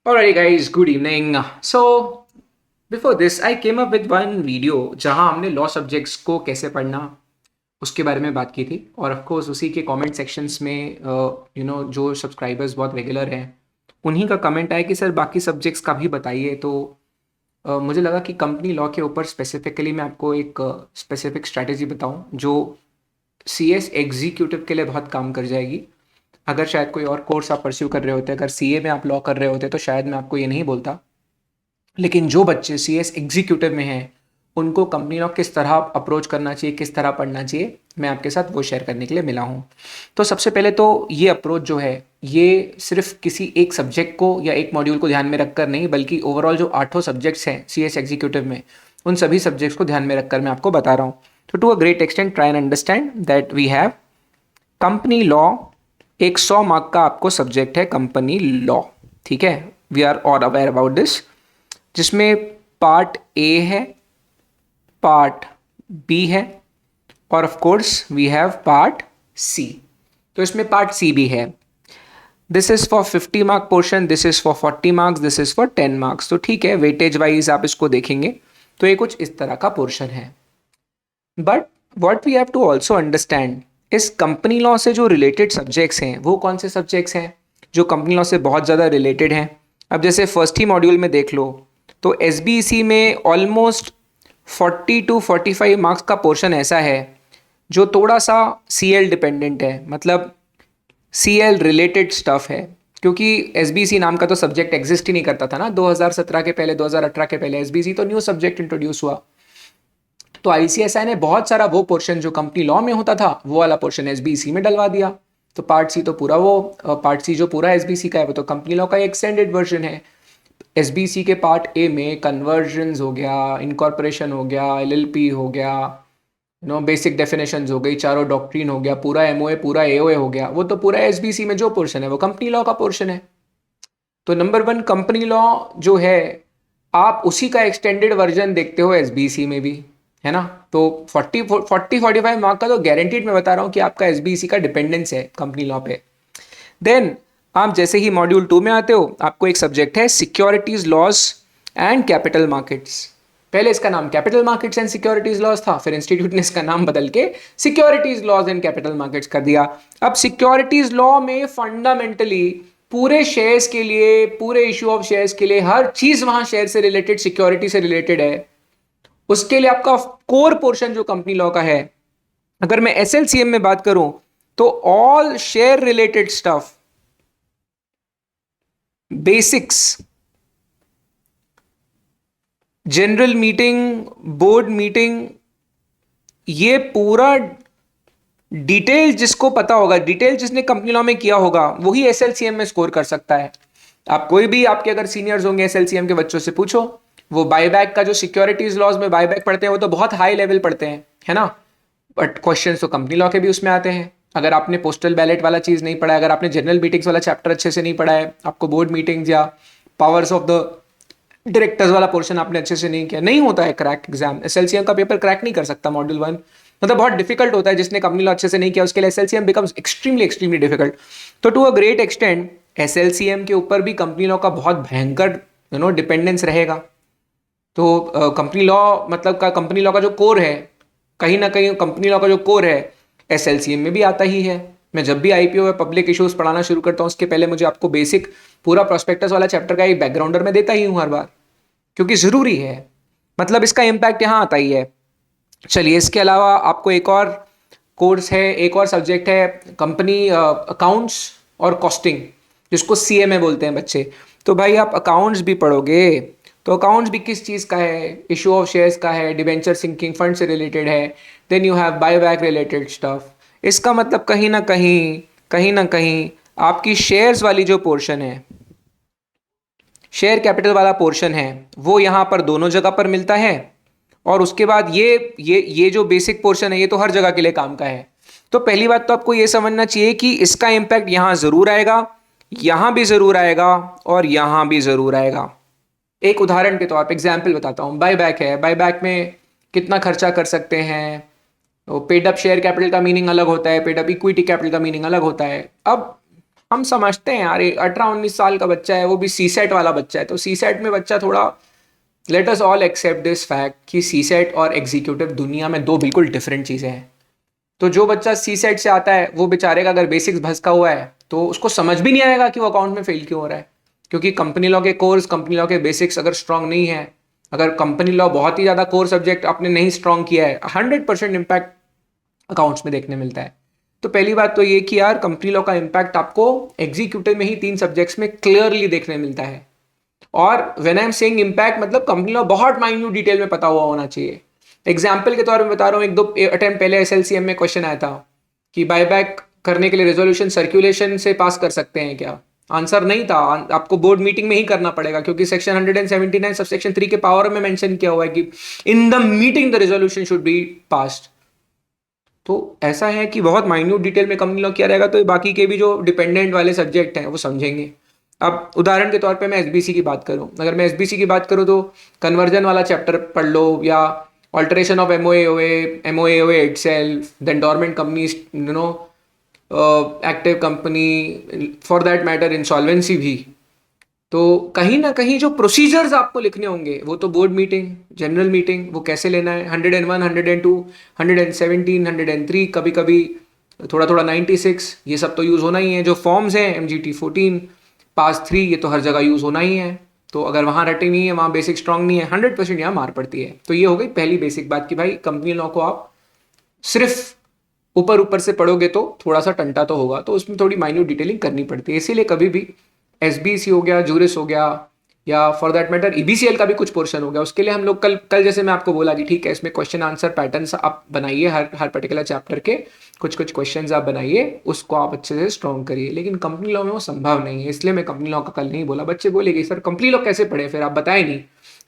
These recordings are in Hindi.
Alrighty guys, good evening. So before this I came up with one video जहां हमने लॉ सब्जेक्ट्स को कैसे पढ़ना उसके बारे में बात की थी और ऑफ कोर्स उसी के कमेंट सेक्शंस में जो सब्सक्राइबर्स बहुत रेगुलर हैं उन्हीं का कमेंट आया कि सर बाकी सब्जेक्ट्स का भी बताइए। तो मुझे लगा कि कंपनी लॉ के ऊपर स्पेसिफिकली मैं आपको एक स्पेसिफिक स्ट्रैटेजी बताऊं जो सीएस एग्जीक्यूटिव के लिए बहुत काम कर जाएगी। अगर शायद कोई और कोर्स आप परस्यू कर रहे होते, अगर सीए में आप लॉ कर रहे होते तो शायद मैं आपको ये नहीं बोलता। लेकिन जो बच्चे सीएस एग्जीक्यूटिव में हैं उनको कंपनी लॉ किस तरह अप्रोच करना चाहिए, किस तरह पढ़ना चाहिए, मैं आपके साथ वो शेयर करने के लिए मिला हूँ। तो सबसे पहले तो ये अप्रोच जो है ये सिर्फ किसी एक सब्जेक्ट को या एक मॉड्यूल को ध्यान में रखकर नहीं, बल्कि ओवरऑल जो 8 सब्जेक्ट्स हैं सीएस एग्जीक्यूटिव में उन सभी सब्जेक्ट्स को ध्यान में रखकर मैं आपको बता रहा हूँ। तो to a great extent try and understand that we have company law. एक 100 मार्क का आपको सब्जेक्ट है कंपनी लॉ, ठीक है। We are all aware about this, जिसमें पार्ट ए है, पार्ट बी है और of course we have part C. तो इसमें पार्ट सी भी है। This is for 50 mark portion, this is for 40 marks, this is for 10 marks. तो ठीक है, वेटेज वाइज आप इसको देखेंगे तो ये कुछ इस तरह का पोर्शन है। But what we have to also understand, इस कंपनी लॉ से जो रिलेटेड सब्जेक्ट्स हैं वो कौन से सब्जेक्ट्स हैं जो कंपनी लॉ से बहुत ज़्यादा रिलेटेड हैं। अब जैसे फर्स्ट ही मॉड्यूल में देख लो तो एसबीसी में ऑलमोस्ट 40 to 45 मार्क्स का पोर्शन ऐसा है जो थोड़ा सा सीएल डिपेंडेंट है, मतलब सीएल रिलेटेड स्टफ है। क्योंकि एसबीसी नाम का तो सब्जेक्ट एग्जिस्ट ही नहीं करता था ना 2017 के पहले, 2018 के पहले एसबीसी तो न्यू सब्जेक्ट इंट्रोड्यूस हुआ। तो आईसीएसआई ने बहुत सारा वो पोर्शन जो कंपनी लॉ में होता था वो वाला पोर्शन एसबीसी में डलवा दिया। तो पार्ट सी तो पूरा वो पार्ट सी जो पूरा एसबीसी का है वो तो कंपनी लॉ का एक्सटेंडेड वर्जन है। एसबीसी के पार्ट ए में कन्वर्जन्स हो गया, इनकॉर्पोरेशन हो गया, एलएलपी हो गया, बेसिक डेफिनेशंस हो गई, चारों डॉक्ट्रिन हो गया, पूरा एमओए पूरा एओए हो गया, वो तो पूरा एसबीसी में जो पोर्शन है वो कंपनी लॉ का पोर्शन है। तो नंबर वन कंपनी लॉ जो है आप उसी का एक्सटेंडेड वर्जन देखते हो एसबीसी में भी, है ना। तो 45 मार्क का तो गारंटीड मैं बता रहा हूँ कि आपका एसबीसी का डिपेंडेंस है कंपनी लॉ पे। देन आप जैसे ही मॉड्यूल 2 में आते हो आपको एक सब्जेक्ट है securities laws and capital markets. पहले इसका नाम capital markets and securities laws था, फिर इंस्टीट्यूट ने इसका नाम बदल के securities laws and capital markets कर दिया। अब सिक्योरिटीज लॉ में फंडामेंटली पूरे शेयर्स के लिए, पूरे इशू ऑफ शेयर्स के लिए हर चीज वहां शेयर से रिलेटेड, सिक्योरिटी से रिलेटेड है। उसके लिए आपका कोर पोर्शन जो कंपनी लॉ का है, अगर मैं एसएलसीएम में बात करूं तो all share related stuff, basics, general meeting, board meeting, ये पूरा डिटेल जिसको पता होगा, डिटेल जिसने कंपनी लॉ में किया होगा वही एसएलसीएम में स्कोर कर सकता है। आप कोई भी आपके अगर सीनियर्स होंगे एसएलसीएम के बच्चों से पूछो, वो बायबैक का जो सिक्योरिटीज लॉज में बायबैक पढ़ते हैं वो तो बहुत हाई लेवल पढ़ते हैं, है ना। बट क्वेश्चंस तो कंपनी लॉ के भी उसमें आते हैं। अगर आपने पोस्टल बैलेट वाला चीज नहीं पढ़ा है, अगर आपने जनरल मीटिंग्स वाला चैप्टर अच्छे से नहीं पढ़ा है, आपको बोर्ड मीटिंग्स या पावर्स ऑफ द डायरेक्टर्स वाला पोर्शन आपने अच्छे से नहीं किया, नहीं होता है क्रैक एग्जाम। एसएलसीएम का पेपर क्रैक नहीं कर सकता मॉड्यूल 1, मतलब बहुत डिफिकल्ट होता है। जिसने कंपनी लॉ अच्छे से नहीं किया उसके लिए एसएलसीएम बिकम्स एक्सट्रीमली एक्सट्रीमली डिफिकल्ट। तो टू अ ग्रेट एक्सटेंट एसएलसीएम के ऊपर भी कंपनी लॉ का बहुत भयंकर डिपेंडेंस रहेगा। तो कंपनी लॉ मतलब का कंपनी लॉ का जो कोर है, कहीं ना कहीं कंपनी लॉ का जो कोर है एसएलसीएम में भी आता ही है। मैं जब भी आईपीओ या पब्लिक इश्यूज पढ़ाना शुरू करता हूँ उसके पहले मुझे आपको बेसिक पूरा प्रोस्पेक्टस वाला चैप्टर का एक बैकग्राउंडर में देता ही हूँ हर बार, क्योंकि जरूरी है, मतलब इसका इम्पैक्ट यहाँ आता ही है। चलिए, इसके अलावा आपको एक और कोर्स है, एक और सब्जेक्ट है कंपनी अकाउंट्स और कॉस्टिंग, जिसको सीएमए बोलते हैं बच्चे। तो भाई आप अकाउंट्स भी पढ़ोगे तो अकाउंट्स भी किस चीज़ का है, इशू ऑफ शेयर्स का है, डिबेंचर सिंकिंग फंड से रिलेटेड है, then you have buyback related stuff. इसका मतलब कहीं ना कहीं आपकी शेयर्स वाली जो पोर्शन है, शेयर कैपिटल वाला पोर्शन है, वो यहाँ पर दोनों जगह पर मिलता है। और उसके बाद ये जो बेसिक पोर्शन है ये तो हर जगह के लिए काम का है। तो पहली बात तो आपको ये समझना चाहिए कि इसका इम्पैक्ट यहाँ ज़रूर आएगा, यहाँ भी ज़रूर आएगा और यहाँ भी ज़रूर आएगा। एक उदाहरण के तौर पे एग्जाम्पल बताता हूँ, बायबैक है, बायबैक में कितना खर्चा कर सकते हैं। तो पेड अप शेयर कैपिटल का मीनिंग अलग होता है, पेड अप इक्विटी कैपिटल का मीनिंग अलग होता है। अब हम समझते हैं यार 18-19 साल का बच्चा है, वो भी सी सेट वाला बच्चा है, तो सी सेट में बच्चा थोड़ा, let us all except this fact कि सी सेट और एग्जीक्यूटिव दुनिया में दो बिल्कुल डिफरेंट चीज़ें हैं। तो जो बच्चा सी सेट से आता है वो बेचारे का अगर बेसिक्स भसका हुआ है तो उसको समझ भी नहीं आएगा कि वो अकाउंट में फेल क्यों हो रहा है, क्योंकि कंपनी लॉ के कोर्स, कंपनी लॉ के बेसिक्स अगर स्ट्रांग नहीं है, अगर कंपनी लॉ बहुत ही ज़्यादा कोर सब्जेक्ट आपने नहीं स्ट्रांग किया है, 100% इम्पैक्ट अकाउंट्स में देखने मिलता है। तो पहली बात तो ये कि यार कंपनी लॉ का इम्पैक्ट आपको एग्जीक्यूटिव में ही 3 सब्जेक्ट्स में क्लियरली देखने मिलता है। और when I am saying impact, मतलब कंपनी लॉ बहुत माइन्यूट डिटेल में पता हुआ होना चाहिए। एग्जाम्पल के तौर पर बता रहा हूँ, 1-2 अटेम्प्ट पहले एसएलसीएम में क्वेश्चन आया था कि बायबैक करने के लिए रेजोल्यूशन सर्कुलेशन से पास कर सकते हैं क्या? आंसर नहीं था, आपको बोर्ड मीटिंग में ही करना पड़ेगा, क्योंकि सेक्शन 179 सब सेक्शन 3 के पावर में मेंशन किया हुआ है कि in the meeting the resolution should be passed. तो ऐसा है कि बहुत माइन्यूट डिटेल में कंपनी लॉ किया रहेगा, तो बाकी के भी जो डिपेंडेंट वाले सब्जेक्ट हैं वो समझेंगे। अब उदाहरण के तौर पे मैं एसबीसी की बात करूं, अगर मैं एसबीसी की बात करूं तो कन्वर्जन वाला चैप्टर पढ़ लो, या alteration of MOA itself, then dormant companies, active company, for that matter insolvency भी। तो कहीं ना कहीं जो प्रोसीजर्स आपको लिखने होंगे वो तो बोर्ड मीटिंग, जनरल मीटिंग, वो कैसे लेना है, 101, 102, 117, 103, कभी कभी थोड़ा थोड़ा 96, ये सब तो यूज़ होना ही है। जो फॉर्म्स हैं MGT 14, पास 3, ये तो हर जगह यूज़ होना ही है। तो अगर वहाँ रटे नहीं है, वहाँ बेसिक स्ट्रांग नहीं है, 100% यहाँ मार पड़ती है। तो ये हो गई पहली बेसिक बात कि भाई कंपनी लॉ को आप सिर्फ ऊपर ऊपर से पढ़ोगे तो थोड़ा सा टंटा तो होगा, तो उसमें थोड़ी माइन्यूट डिटेलिंग करनी पड़ती है। इसीलिए कभी भी एसबीसी हो गया, जूरिस हो गया, या फॉर दैट मैटर ईबीसीएल का भी कुछ पोर्शन हो गया, उसके लिए हम लोग कल कल जैसे मैं आपको बोला कि ठीक है इसमें क्वेश्चन आंसर पैटर्न्स आप बनाइए, हर पर्टिकुलर चैप्टर के कुछ कुछ क्वेश्चंस आप बनाइए, उसको आप अच्छे से स्ट्रॉन्ग करिए। लेकिन कंपनी लॉ में वो संभव नहीं है, इसलिए मैं कंपनी लॉ का कल नहीं बोला। बच्चे बोलेंगे सर कंपनी लॉ कैसे पढ़े, फिर आप बताए नहीं,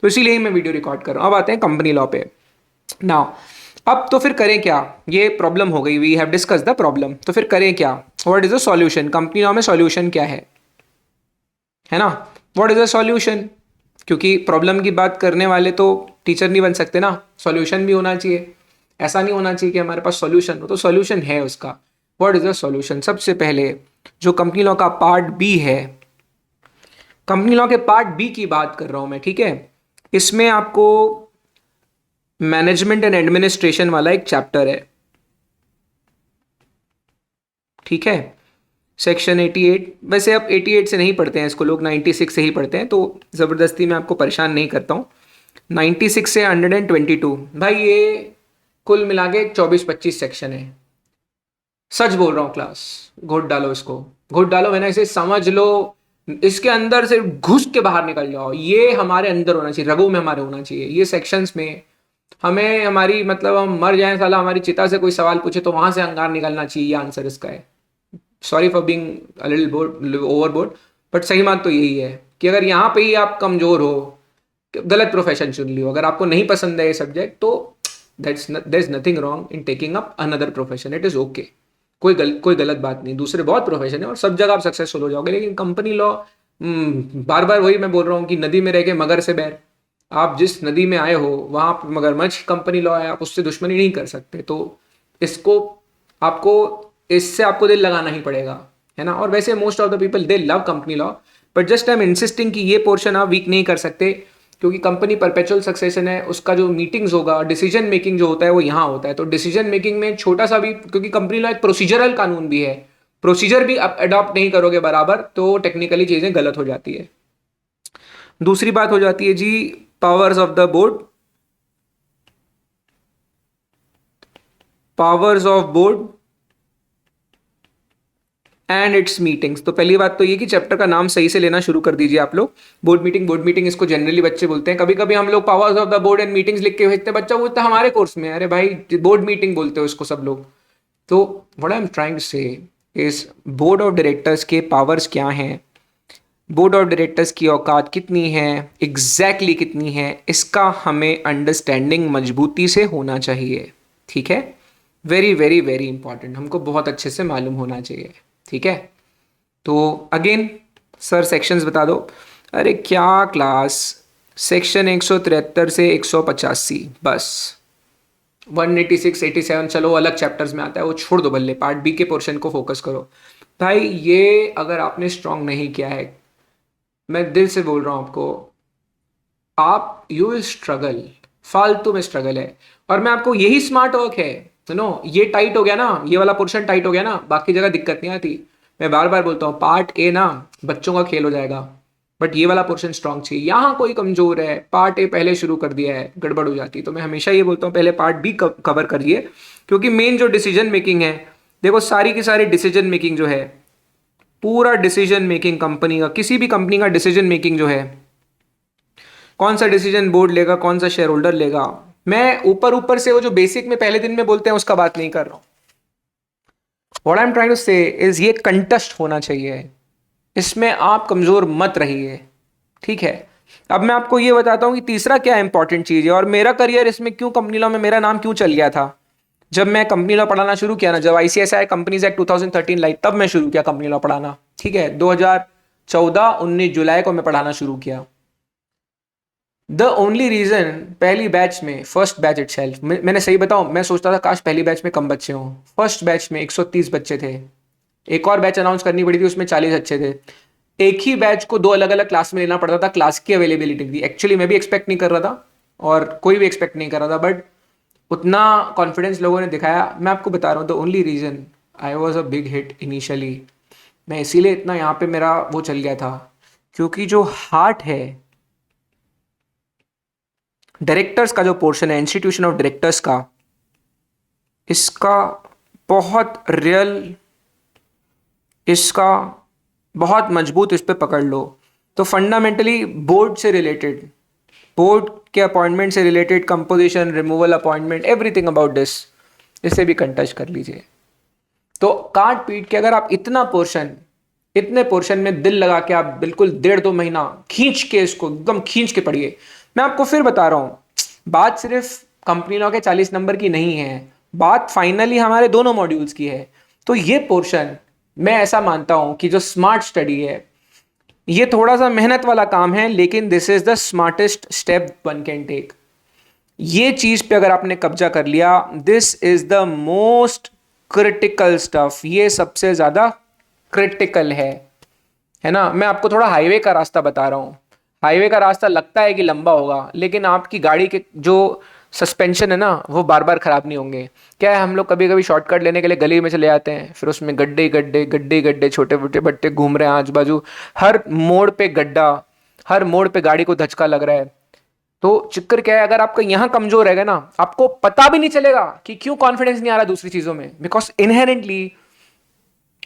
तो इसीलिए मैं वीडियो रिकॉर्ड कर रहा हूँ। अब आते हैं कंपनी लॉ पे। नाउ अब तो फिर करें क्या, ये प्रॉब्लम हो गई, we have discuss the problem, तो फिर करें क्या, what is the solution, company law में सॉल्यूशन क्या है ना, व्हाट इज द सॉल्यूशन। क्योंकि प्रॉब्लम की बात करने वाले तो टीचर नहीं बन सकते ना, सॉल्यूशन भी होना चाहिए। ऐसा नहीं होना चाहिए कि हमारे पास सॉल्यूशन हो, तो सॉल्यूशन है उसका। व्हाट इज द सॉल्यूशन, सबसे पहले जो कंपनी लॉ का पार्ट बी है, कंपनी लॉ के पार्ट बी की बात कर रहा हूं मैं, ठीक है। इसमें आपको मैनेजमेंट एंड एडमिनिस्ट्रेशन वाला एक चैप्टर है, ठीक है, सेक्शन 88। वैसे अब 88 से नहीं पढ़ते हैं इसको लोग, 96 से ही पढ़ते हैं, तो ज़बरदस्ती मैं आपको परेशान नहीं करता हूँ। 96 से 122, भाई ये कुल मिला के 24-25 सेक्शन है। सच बोल रहा हूँ क्लास, घोट डालो इसको, घोट डालो, मैंने इसे समझ लो, इसके अंदर से घुस के बाहर निकल जाओ। ये हमारे अंदर होना चाहिए, रगों में हमारे होना चाहिए ये सेक्शंस में। हमें हमारी मतलब हम मर जाएं साला, हमारी चिता से कोई सवाल पूछे तो वहां से अंगार निकलना चाहिए, ये आंसर इसका है। Sorry for being a little board overboard, but सही बात तो यही है कि अगर यहाँ पे ही आप कमजोर हो, गलत प्रोफेशन चुन लियो, अगर आपको नहीं पसंद है ये सब्जेक्ट, तो there is nothing wrong in taking up another profession, it is okay. कोई गलत बात नहीं, दूसरे बहुत प्रोफेशन है और सब जगह आप सक्सेसफुल हो जाओगे। लेकिन कंपनी लॉ, बार बार वही मैं बोल रहा हूँ कि नदी में रह के मगर से बैर, आप जिस नदी में आए हो वहां पर मगरमच्छ कंपनी लॉ है, आप उससे दुश्मनी नहीं कर सकते। तो इसको आपको, इससे आपको दिल लगाना ही पड़ेगा, है ना। और वैसे most of the people they love company law, but just I am insisting कि ये पोर्शन आप वीक नहीं कर सकते, क्योंकि कंपनी परपेचुअल सक्सेशन है, उसका जो मीटिंग्स होगा, डिसीजन मेकिंग जो होता है वो यहाँ होता है। तो डिसीजन मेकिंग में छोटा सा भी, क्योंकि कंपनी लॉ एक प्रोसीजरल कानून भी है, प्रोसीजर भी आप अडॉप्ट नहीं करोगे बराबर तो टेक्निकली चीजें गलत हो जाती है। दूसरी बात हो जाती है जी powers of the board, powers of board and its meetings. तो पहली बात तो ये कि चैप्टर का नाम सही से लेना शुरू कर दीजिए आप लोग। बोर्ड मीटिंग इसको जनरली बच्चे बोलते हैं। कभी कभी हम लोग powers of the board and meetings लिख के भेजते हैं, बच्चा बोलता है हमारे कोर्स में, अरे भाई बोर्ड मीटिंग बोलते हो इसको सब लोग। तो what I am trying to say is board of directors के पावर्स क्या हैं, बोर्ड ऑफ डायरेक्टर्स की औकात कितनी है, एग्जैक्टली कितनी है, इसका हमें अंडरस्टैंडिंग मजबूती से होना चाहिए, ठीक है। वेरी वेरी वेरी इंपॉर्टेंट, हमको बहुत अच्छे से मालूम होना चाहिए, ठीक है। तो अगेन सर सेक्शंस बता दो। अरे क्या क्लास, सेक्शन 173 से 185 बस, 186 87 चलो अलग चैप्टर्स में आता है, वो छोड़ दो, बल्ले पार्ट बी के पोर्शन को फोकस करो। भाई ये अगर आपने स्ट्रांग नहीं किया है, मैं दिल से बोल रहा हूँ आपको, आप यू विल स्ट्रगल, फालतू में स्ट्रगल है। और मैं आपको, यही स्मार्ट वर्क है। सुनो, ये टाइट हो गया ना, ये वाला पोर्शन टाइट हो गया ना, बाकी जगह दिक्कत नहीं आती। मैं बार बार बोलता हूँ, पार्ट ए ना बच्चों का खेल हो जाएगा, बट ये वाला पोर्शन स्ट्रांग चाहिए। यहाँ कोई कमजोर है, पार्ट ए पहले शुरू कर दिया है, गड़बड़ हो जाती। तो मैं हमेशा ये बोलता हूँ पहले पार्ट बी कवर करिए, क्योंकि मेन जो डिसीजन मेकिंग है, देखो सारी की सारी डिसीजन मेकिंग जो है, पूरा डिसीजन मेकिंग कंपनी का, किसी भी कंपनी का डिसीजन मेकिंग जो है, कौन सा डिसीजन बोर्ड लेगा, कौन सा शेयर होल्डर लेगा, मैं ऊपर ऊपर से वो जो बेसिक में पहले दिन में बोलते हैं उसका बात नहीं कर रहा हूं। What I am trying to say is, ये कंटेस्ट होना चाहिए, इसमें आप कमजोर मत रहिए, ठीक है। अब मैं आपको ये बताता हूं कि तीसरा क्या इंपॉर्टेंट चीज है, और मेरा करियर इसमें क्यों, कंपनी लॉ में मेरा नाम क्यों चल गया था। जब मैं कंपनी लॉ पढ़ाना शुरू किया ना, जब आईसीएसआई कंपनीज एक्ट 2013 लाई, तब मैं शुरू किया कंपनी लॉ पढ़ाना, ठीक है। 2014 19 जुलाई को मैं पढ़ाना शुरू किया। द ओनली रीजन, पहली बैच में, फर्स्ट बैच इटसेल्फ, मैंने सही बताऊं, मैं सोचता था काश पहली बैच में कम बच्चे हों। फर्स्ट बैच में 130 बच्चे थे, एक और बैच अनाउंस करनी पड़ी थी, उसमें 40 अच्छे थे। एक ही बैच को दो अलग अलग क्लास में लेना पड़ता था, क्लास की अवेलेबिलिटी थी। एक्चुअली मैं भी एक्सपेक्ट नहीं कर रहा था, और कोई भी एक्सपेक्ट नहीं कर रहा था, बट उतना कॉन्फिडेंस लोगों ने दिखाया। मैं आपको बता रहा हूँ, the only reason I was a big hit initially, मैं इसीलिए इतना यहाँ पे मेरा वो चल गया था, क्योंकि जो हार्ट है डायरेक्टर्स का, जो पोर्शन है इंस्टीट्यूशन ऑफ डायरेक्टर्स का, इसका बहुत रियल, इसका बहुत मजबूत, इस पे पकड़ लो। तो फंडामेंटली बोर्ड से रिलेटेड, बोर्ड के अपॉइंटमेंट से related, composition, removal, appointment, everything about this, इसे भी कंटच कर लीजिए। तो काट पीट के अगर आप इतना पोर्शन, इतने पोर्शन में दिल लगा के आप बिल्कुल 1.5-2 महीना खींच के, इसको एकदम खींच के पढ़िए। मैं आपको फिर बता रहा हूं, बात सिर्फ कंपनी लॉ के 40 नंबर की नहीं है, बात फाइनली हमारे दोनों मॉड्यूल्स की है। तो ये पोर्शन, मैं ऐसा मानता हूं कि जो स्मार्ट स्टडी है, ये थोड़ा सा मेहनत वाला काम है, लेकिन this is the smartest step one can take. ये चीज पे अगर आपने कब्जा कर लिया, this is the most critical stuff, ये सबसे ज्यादा क्रिटिकल है ना। मैं आपको थोड़ा हाईवे का रास्ता बता रहा हूँ। हाईवे का रास्ता लगता है कि लंबा होगा, लेकिन आपकी गाड़ी के जो सस्पेंशन है ना, वो बार बार खराब नहीं होंगे। क्या है, हम लोग कभी कभी शॉर्टकट लेने के लिए गली में चले जाते हैं, फिर उसमें गड्ढे गड्ढे गड्ढे गड्ढे, छोटे छोटे बट्टे घूम रहे हैं आजू बाजू, हर मोड़ पे गड्ढा, हर मोड़ पे गाड़ी को धचका लग रहा है। तो चक्कर क्या है, अगर आपका यहाँ कमजोर रहेगा ना, आपको पता भी नहीं चलेगा कि क्यों कॉन्फिडेंस नहीं आ रहा दूसरी चीजों में, बिकॉज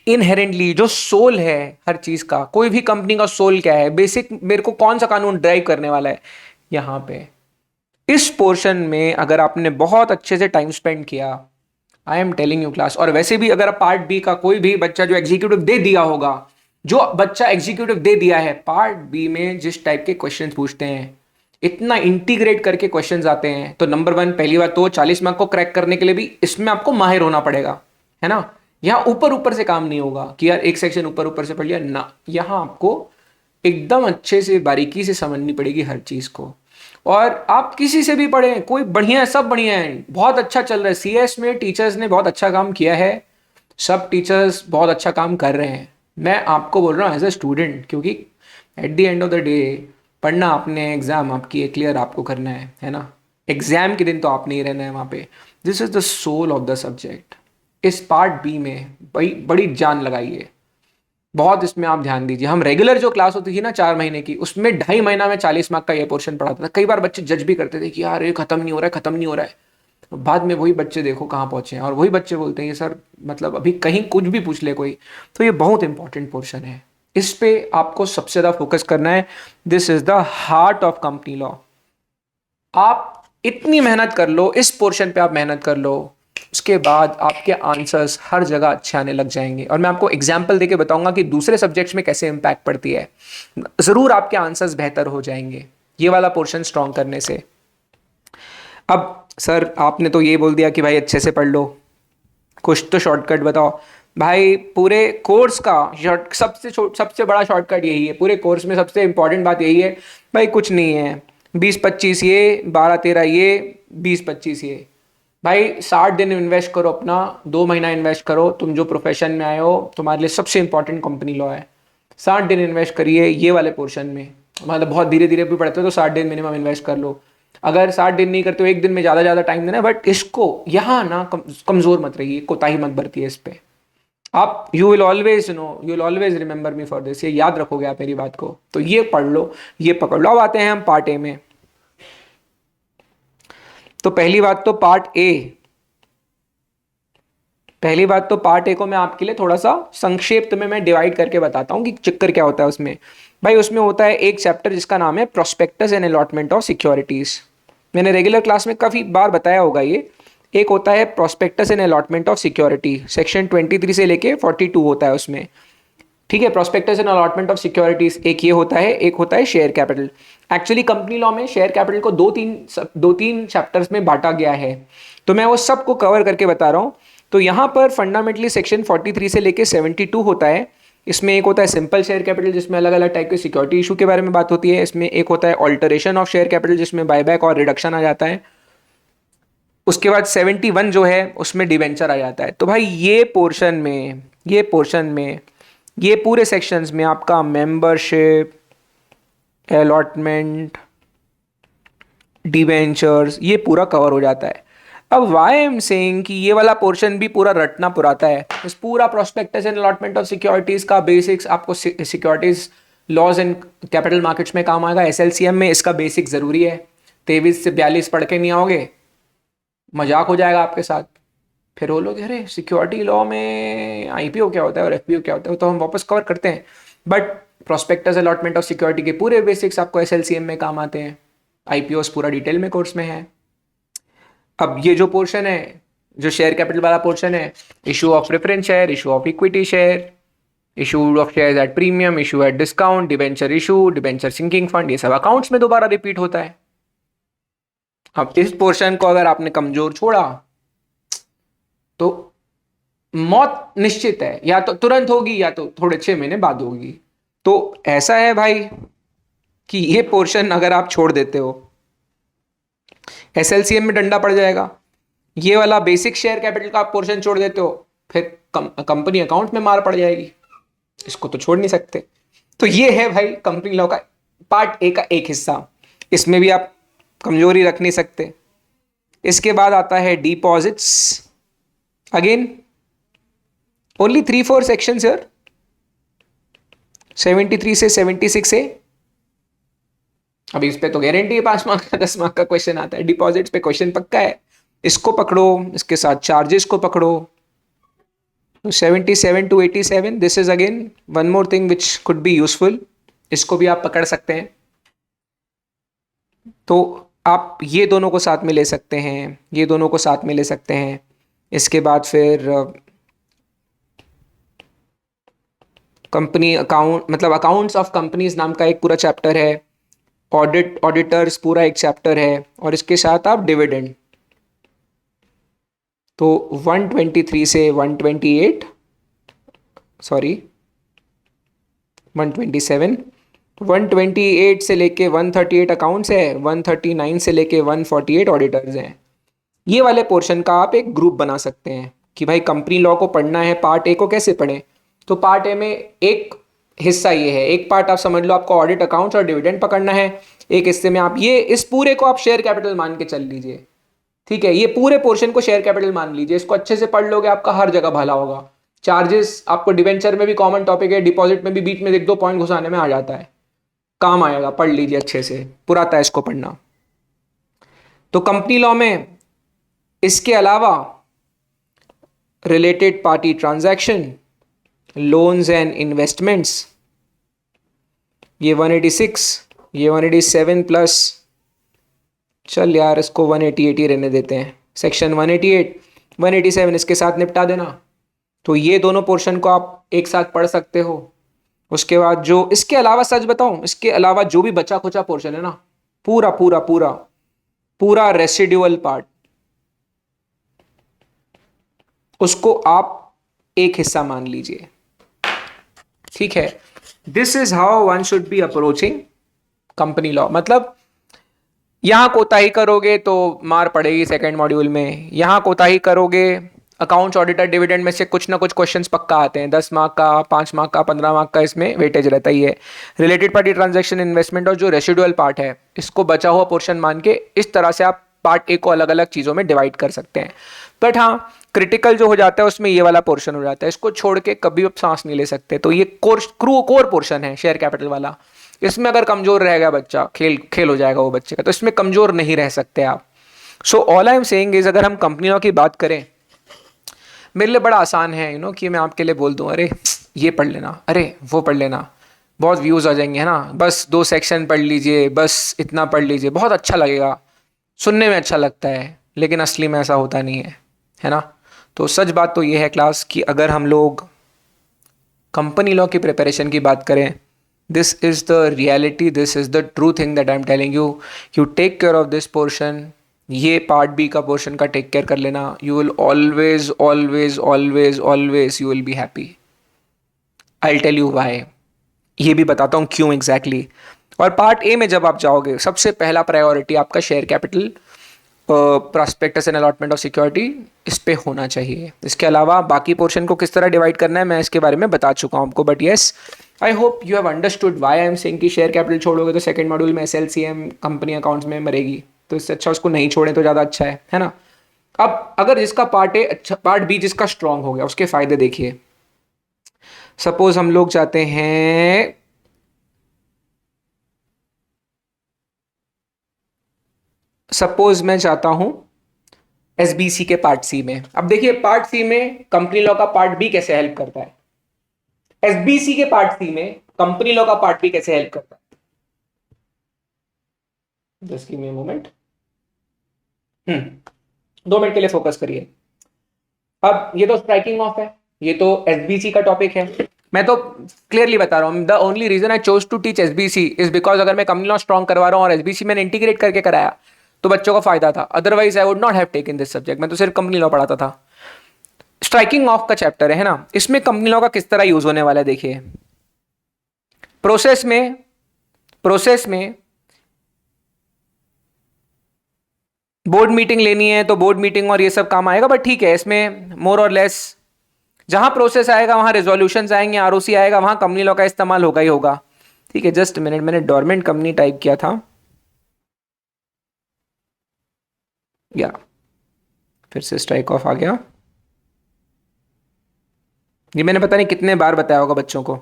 इनहेरेंटली जो सोल है हर चीज का, कोई भी कंपनी का सोल क्या है, बेसिक मेरे को कौन सा कानून ड्राइव करने वाला है, यहां पे इस पोर्शन में अगर आपने बहुत अच्छे से टाइम स्पेंड किया, आई एम टेलिंग यू क्लास। और वैसे भी अगर पार्ट बी का कोई भी बच्चा जो एग्जीक्यूटिव दे दिया होगा, जो बच्चा एग्जीक्यूटिव दे दिया है, पार्ट बी में जिस टाइप के क्वेश्चंस पूछते हैं, इतना इंटीग्रेट करके क्वेश्चंस आते हैं, तो नंबर वन, पहली बात तो 40 मार्क को क्रैक करने के लिए भी इसमें आपको माहिर होना पड़ेगा, है ना। यहाँ ऊपर ऊपर से काम नहीं होगा कि यार एक सेक्शन ऊपर ऊपर से पढ़ लिया ना, यहाँ आपको एकदम अच्छे से बारीकी से समझनी पड़ेगी हर चीज को। और आप किसी से भी पढ़ें, कोई बढ़िया है, सब बढ़िया है, बहुत अच्छा चल रहा है, सीएस में टीचर्स ने बहुत अच्छा काम किया है, सब टीचर्स बहुत अच्छा काम कर रहे हैं। मैं आपको बोल रहा हूँ एज अ स्टूडेंट, क्योंकि eight the end of the day पढ़ना आपने, एग्जाम आपकी है, क्लियर आपको करना है ना। एग्जाम के दिन तो आप नहीं रहना है वहाँ पे। This is the soul of the subject. इस पार्ट बी में बड़ी बड़ी जान लगाइए, बहुत इसमें आप ध्यान दीजिए। हम रेगुलर जो क्लास होती थी ना 4 महीने की, उसमें 2.5 महीना में 40 मार्क का ये पोर्शन पढ़ाता था। कई बार बच्चे जज भी करते थे कि यार ये खत्म नहीं हो रहा है, खत्म नहीं हो रहा है। बाद में वही बच्चे देखो कहाँ पहुंचे हैं, और वही बच्चे बोलते हैं ये सर, मतलब अभी कहीं कुछ भी पूछ ले कोई। तो ये बहुत इंपॉर्टेंट पोर्शन है, इस पे आपको सबसे ज्यादा फोकस करना है। This is the heart of company law. आप इतनी मेहनत कर लो, इस पोर्शन पे आप मेहनत कर लो, उसके बाद आपके आंसर्स हर जगह अच्छे आने लग जाएंगे। और मैं आपको एग्जाम्पल देके बताऊंगा कि दूसरे सब्जेक्ट्स में कैसे इंपैक्ट पड़ती है, जरूर आपके आंसर्स बेहतर हो जाएंगे ये वाला पोर्शन स्ट्रॉन्ग करने से। अब सर आपने तो ये बोल दिया कि भाई अच्छे से पढ़ लो, कुछ तो शॉर्टकट बताओ। भाई पूरे कोर्स का सबसे बड़ा शॉर्टकट यही है, पूरे कोर्स में सबसे इंपॉर्टेंट बात यही है। भाई कुछ नहीं है, 20-25 ये, 12-13 ये, 20-25 ये, भाई 60 दिन इन्वेस्ट करो अपना, 2 महीना इन्वेस्ट करो, तुम जो प्रोफेशन में आए हो तुम्हारे लिए सबसे इंपॉर्टेंट कंपनी लॉ है। 60 दिन इन्वेस्ट करिए ये वाले पोर्शन में, मतलब बहुत धीरे धीरे भी पढ़ते हो तो 60 दिन मिनिमम इन्वेस्ट कर लो। अगर 60 दिन नहीं करते हो, एक दिन में ज़्यादा टाइम देना, बट इसको यहाँ ना कमज़ोर मत रहिए, कोताही मत बरतिए इस पे। आप you will always no, you will always remember me for this, ये याद रखोगे आप मेरी बात को, तो ये पढ़ लो, ये पकड़ लो। अब आते हैं हम पार्ट ए में। तो पहली बात तो पार्ट ए को मैं आपके लिए थोड़ा सा संक्षेप में मैं डिवाइड करके बताता हूँ कि चक्कर क्या होता है उसमें। भाई उसमें होता है एक चैप्टर जिसका नाम है prospectus and allotment of securities. मैंने रेगुलर क्लास में काफ़ी बार बताया होगा ये। एक होता है prospectus and allotment of security, section 23 से लेके 42 होता है उसमें। ठीक है, prospectus and allotment of securities एक ये होता है, एक होता है share capital. Actually company law में शेयर कैपिटल को दो तीन चैप्टर्स में बांटा गया है, तो मैं वो सबको कवर करके बता रहा हूँ। तो यहाँ पर फंडामेंटली सेक्शन 43 से लेके 72 होता है। इसमें एक होता है सिंपल शेयर कैपिटल जिसमें अलग अलग टाइप के सिक्योरिटी इशू के बारे में बात होती है। इसमें एक होता है ऑल्टरेशन ऑफ शेयर कैपिटल जिसमें बायबैक और रिडक्शन आ जाता है। उसके बाद 71 जो है उसमें डिवेंचर आ जाता है। तो भाई ये पूरे सेक्शंस में आपका मेंबरशिप, अलॉटमेंट, डिवेंचर्स ये पूरा कवर हो जाता है। अब वाई एम सेइंग कि ये वाला पोर्शन भी पूरा रटना पुराता है। इस पूरा prospectus and allotment of securities का बेसिक्स आपको securities laws and capital markets में काम आएगा, एसएलसीएम में इसका बेसिक जरूरी है। 23 से 42 पढ़ के नहीं आओगे, मजाक हो जाएगा आपके साथ। फिर वो लोग अरे सिक्योरिटी लॉ में आईपीओ क्या होता है और एफपीओ क्या होता है, तो हम वापस कवर करते हैं। But prospectus allotment of security के पूरे बेसिक्स आपको एसएलसीएम में काम आते हैं। आईपीओस पूरा डिटेल में कोर्स में है। अब ये जो पोर्शन है, जो शेयर कैपिटल वाला पोर्शन है, issue of preference share, issue of equity share, issue of shares at premium, issue at discount, debenture issue, debenture sinking fund, ये सब अकाउंट्स में दोबारा रिपीट होता है। अब इस पोर्शन को अगर आपने कमजोर छोड़ा तो मौत निश्चित है, या तो तुरंत होगी या तो थोड़े 6 महीने बाद होगी। तो ऐसा है भाई कि ये पोर्शन अगर आप छोड़ देते हो एसएलसीएम में डंडा पड़ जाएगा। ये वाला बेसिक शेयर कैपिटल का आप पोर्शन छोड़ देते हो फिर कंपनी अकाउंट में मार पड़ जाएगी, इसको तो छोड़ नहीं सकते। तो ये है भाई कंपनी लॉ का पार्ट ए का एक हिस्सा, इसमें भी आप कमजोरी रख नहीं सकते। इसके बाद आता है deposits. Again only 3-4 sections here, 73 से 76 है। अभी इस पे तो गारंटी है 5 मार्क का 10 मार्क का क्वेश्चन आता है। डिपॉजिट्स पे क्वेश्चन पक्का है, इसको पकड़ो, इसके साथ चार्जेस को पकड़ो। 77 to 87, this is again one more thing which could be useful, इसको भी आप पकड़ सकते हैं। तो आप ये दोनों को साथ में ले सकते हैं, ये दोनों को साथ में ले सकते हैं। इसके बाद फिर कंपनी अकाउंट, मतलब अकाउंट्स ऑफ कंपनीज नाम का एक पूरा चैप्टर है। ऑडिटर्स पूरा एक चैप्टर है, और इसके साथ आप डिविडेंड। तो 123 से 128, सॉरी 127, 128 से लेके 138 अकाउंट्स है, 139 से लेके 148 ऑडिटर्स हैं। ये वाले पोर्शन का आप एक ग्रुप बना सकते हैं कि भाई कंपनी लॉ को पढ़ना है, पार्ट ए को कैसे पढ़ें। तो पार्ट ए में एक हिस्सा ये है, एक पार्ट आप समझ लो आपको ऑडिट अकाउंट्स और डिविडेंड पकड़ना है। एक हिस्से में आप ये इस पूरे को आप शेयर कैपिटल मान के चल लीजिए, ठीक है। ये पूरे पोर्शन को शेयर कैपिटल मान लीजिए, इसको अच्छे से पढ़ लोगे आपका हर जगह भला होगा। चार्जेस आपको डिवेंचर में भी कॉमन टॉपिक है, डिपॉजिट में भी बीच में 1-2 पॉइंट घुसाने में आ जाता है, काम आएगा, पढ़ लीजिए अच्छे से, पुराता है इसको पढ़ना। तो कंपनी लॉ में इसके अलावा related party transaction, loans and investments, ये 186, ये 187 प्लस, चल यार इसको 188 ही रहने देते हैं, सेक्शन 188, 187 इसके साथ निपटा देना। तो ये दोनों पोर्शन को आप एक साथ पढ़ सकते हो। उसके बाद जो इसके अलावा, सच बताऊं, इसके अलावा जो भी बचा खुचा पोर्शन है ना, पूरा पूरा पूरा पूरा रेसिडुअल पार्ट, उसको आप एक हिस्सा मान लीजिए, ठीक है। This is how one should be approaching company law. मतलब यहाँ कोताही करोगे तो मार पड़ेगी सेकंड मॉड्यूल में, यहाँ कोताही करोगे अकाउंट्स ऑडिटर डिविडेंड में से कुछ ना कुछ क्वेश्चंस पक्का आते हैं, 10 मार्क का, 5 मार्क का, 15 मार्क का, इसमें वेटेज रहता ही है। रिलेटेड पार्टी ट्रांजैक्शन, इन्वेस्टमेंट और जो रेसिडुअल पार्ट है इसको बचा हुआ पोर्शन मान के इस तरह से आप पार्ट ए को अलग अलग चीज़ों में डिवाइड कर सकते हैं। बट हाँ, क्रिटिकल जो हो जाता है उसमें ये वाला पोर्शन हो जाता है, इसको छोड़ के कभी आप सांस नहीं ले सकते। तो ये कोर पोर्शन है शेयर कैपिटल वाला, इसमें अगर कमजोर रहेगा बच्चा, खेल खेल हो जाएगा वो बच्चे का, तो इसमें कमजोर नहीं रह सकते आप। So all I am saying is, अगर हम कंपनियों की बात करें, मेरे लिए बड़ा आसान है कि मैं आपके लिए बोल दूं अरे ये पढ़ लेना, अरे वो पढ़ लेना, बहुत व्यूज़ आ जाएंगे, है ना, बस 2 सेक्शन पढ़ लीजिए, बस इतना पढ़ लीजिए, बहुत अच्छा लगेगा, सुनने में अच्छा लगता है, लेकिन असली में ऐसा होता नहीं है ना। तो सच बात तो ये है क्लास कि अगर हम लोग कंपनी लॉ की प्रिपरेशन की बात करें, this is the reality, this is the true thing that I am telling you. You take care of this portion, ये पार्ट बी का पोर्शन का टेक केयर कर लेना, you will always always always always you will be happy. I tell you why, ये भी बताता हूँ क्यों एग्जैक्टली। और पार्ट ए में जब आप जाओगे, सबसे पहला प्रायोरिटी आपका share capital, prospectus and allotment of security, इस पे होना चाहिए। इसके अलावा बाकी पोर्शन को किस तरह डिवाइड करना है मैं इसके बारे में बता चुका हूँ आपको। But yes, I hope you have understood why I am saying कि शेयर कैपिटल छोड़ोगे तो सेकंड मॉड्यूल में एसएलसीएम कंपनी अकाउंट्स में मरेगी, तो इससे अच्छा उसको नहीं छोड़ें तो ज़्यादा अच्छा है ना। अब अगर जिसका पार्ट ए अच्छा, पार्ट बी जिसका स्ट्रांग हो गया, उसके फायदे देखिए। सपोज हम लोग चाहते हैं सपोज मैं चाहता हूं एसबीसी के पार्ट सी में। अब देखिए पार्ट सी में कंपनी लॉ का पार्ट बी कैसे हेल्प करता है, एसबीसी के पार्ट सी में कंपनी लॉ का पार्ट बी कैसे हेल्प करता है। Just give me a moment, 2 minute के लिए फोकस करिए। अब ये तो स्ट्राइकिंग ऑफ है, ये तो एसबीसी का टॉपिक है। मैं तो क्लियरली बता रहा हूं, the only reason I chose to teach SBC is because अगर मैं कंपनी लॉ स्ट्रॉन्ग करवा रहा हूं और एसबीसी मैंने इंटीग्रेट करके कराया तो बच्चों को फायदा था, otherwise I would not have taken this subject. मैं तो सिर्फ कंपनी लॉ पढ़ाता था। स्ट्राइकिंग ऑफ का चैप्टर है ना, इसमें कंपनी लॉ का किस तरह यूज होने वाला है देखिए। प्रोसेस में बोर्ड मीटिंग लेनी है तो बोर्ड मीटिंग और ये सब काम आएगा, बट ठीक है, इसमें मोर और लेस जहां प्रोसेस आएगा वहां रेजोल्यूशन आएंगे, आरओसी आएगा, वहां कंपनी लॉ का इस्तेमाल होगा ही होगा। ठीक है, जस्ट मिनट, मैंने डोरमेंट कंपनी टाइप किया था, या फिर से स्ट्राइक ऑफ आ गया। ये मैंने पता नहीं कितने बार बताया होगा बच्चों को।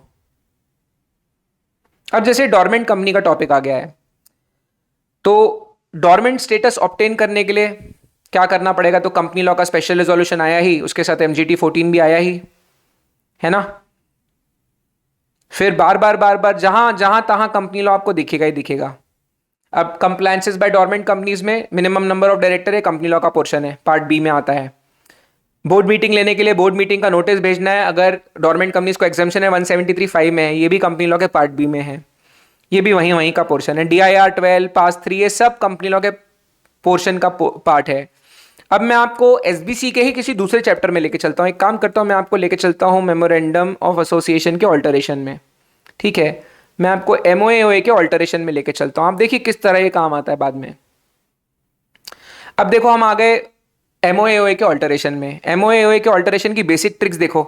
अब जैसे डोरमेंट कंपनी का टॉपिक आ गया है, तो डोरमेंट स्टेटस ऑब्टेन करने के लिए क्या करना पड़ेगा, तो कंपनी लॉ का स्पेशल रेजोल्यूशन आया ही, उसके साथ एमजीटी 14 भी आया ही, है ना। फिर बार बार जहां जहां तहां कंपनी लॉ आपको दिखेगा ही दिखेगा। अब कंप्लायंसेस बाय डोरमेंट कंपनीज में मिनिमम नंबर ऑफ डायरेक्टर है, कंपनी लॉ का पोर्शन है, पार्ट बी में आता है। बोर्ड मीटिंग लेने के लिए बोर्ड मीटिंग का नोटिस भेजना है, अगर डोरमेंट कंपनीज को एग्जाम्शन है 173(5) में है, ये भी कंपनी लॉ के पार्ट बी में है, ये भी वहीं वहीं का पोर्शन है। DIR 12 पास 3 ये सब कंपनी लॉ के पोर्शन का पार्ट है। अब मैं आपको एसबीसी के ही किसी दूसरे चैप्टर में लेके चलता हूँ। एक काम करता हूँ, मैं आपको लेके चलता हूँ मेमोरेंडम ऑफ एसोसिएशन के ऑल्टरेशन में। ठीक है, मैं आपको MOA के ऑल्टरेशन में लेके चलता हूँ, आप देखिए किस तरह ये काम आता है बाद में। अब देखो हम आ गए MOA के ऑल्टरेशन में। MOA के ऑल्टरेशन की बेसिक ट्रिक्स देखो।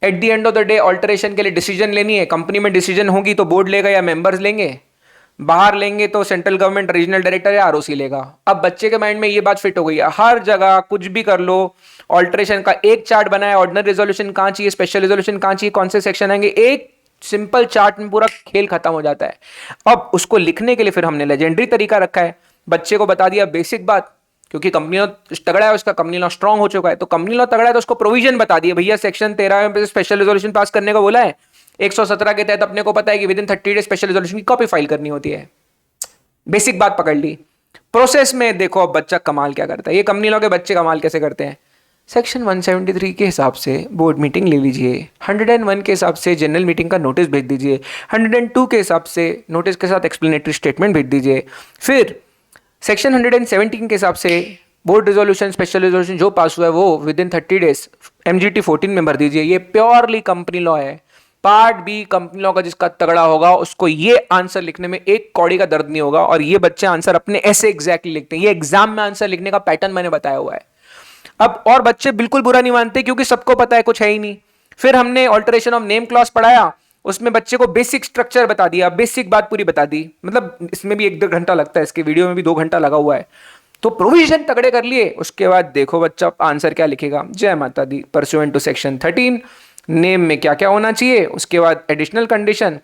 Eight the end of the day alteration के लिए डिसीजन लेनी है, कंपनी में डिसीजन होगी तो बोर्ड लेगा या मेंबर्स लेंगे, बाहर लेंगे तो सेंट्रल गवर्नमेंट रीजनल डायरेक्टर या आरओसी लेगा। अब बच्चे के माइंड में ये बात फिट हो गई है, हर जगह कुछ भी कर लो, ऑल्टरेशन का एक चार्ट बनाया, ऑर्डिनरी रेजोल्यूशन कहाँ चाहिए, स्पेशल रेजोल्यूशन कहाँ चाहिए, कौन से सेक्शन आएंगे, एक सिंपल चार्ट में पूरा खेल खत्म हो जाता है। अब उसको लिखने के लिए फिर हमने लेजेंडरी तरीका रखा है, बच्चे को बता दिया बेसिक बात, क्योंकि कंपनी लॉ तगड़ा है, उसका कंपनी लॉ स्ट्रांग हो चुका है, तो कंपनी लॉ तगड़ा है तो उसको प्रोविजन बता दिए, भैया सेक्शन 13 में स्पेशल रेजोल्यूशन पास करने को बोला है, 117 के तहत अपने को पता है कि with in 30 days special resolution की कॉपी फाइल करनी होती है। बेसिक बात पकड़ ली। प्रोसेस में देखो अब बच्चा कमाल क्या करता है, ये कंपनी लॉ के बच्चे कमाल कैसे करते हैं। सेक्शन 173 के हिसाब से बोर्ड मीटिंग ले लीजिए, 101 के हिसाब से जनरल मीटिंग का नोटिस भेज दीजिए, 102 के हिसाब से नोटिस के साथ एक्सप्लेनेटरी स्टेटमेंट भेज दीजिए, फिर सेक्शन 117 के हिसाब से बोर्ड रेजोल्यूशन स्पेशल रेजोल्यूशन जो पास हुआ है वो विद इन 30 डेज MGT 14 में भर दीजिए। ये प्योरली कंपनी लॉ है, पार्ट बी कंपनी लॉ का जिसका तगड़ा होगा उसको ये आंसर लिखने में एक कौड़ी का दर्द नहीं होगा, और ये बच्चे आंसर अपने ऐसे एग्जैक्टली लिखते हैं। ये एग्जाम में आंसर लिखने का पैटर्न मैंने बताया हुआ है। अब और बच्चे बिल्कुल बुरा नहीं मानते क्योंकि सबको पता है कुछ है ही नहीं। फिर हमने ऑल्टरेशन ऑफ नेम क्लॉज पढ़ाया, उसमें बच्चे को बेसिक स्ट्रक्चर बता दिया, बेसिक बात पूरी बता दी, मतलब इसमें भी 1-2 घंटा लगता है, इसके वीडियो में भी 2 घंटा लगा हुआ है। तो प्रोविजन तगड़े कर लिए, उसके बाद देखो बच्चा आंसर क्या लिखेगा। जय माता दी। परसुएंट टू सेक्शन 13 नेम में क्या क्या होना चाहिए, उसके बाद एडिशनल कंडीशन